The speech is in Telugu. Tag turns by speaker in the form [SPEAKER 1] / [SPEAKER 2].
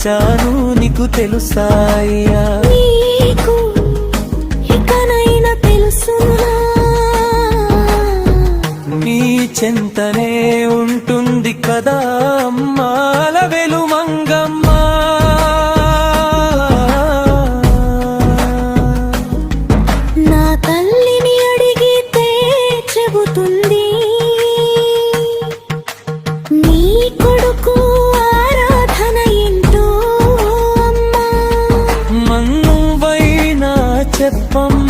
[SPEAKER 1] మరచాను నీకు తెలుసాయ్యా.
[SPEAKER 2] నీకు ఇకనైనా తెలుసునా,
[SPEAKER 1] నీ చెంతనే ఉంటుంది కదా అమ్మాల వెలుమంగమ్మ.
[SPEAKER 2] నా తల్లిని అడిగితే చెబుతుంది నీ కొడుకు ఆరాధన ఏంటో అమ్మా.
[SPEAKER 1] మన్నువైనా చెప్పమ్మ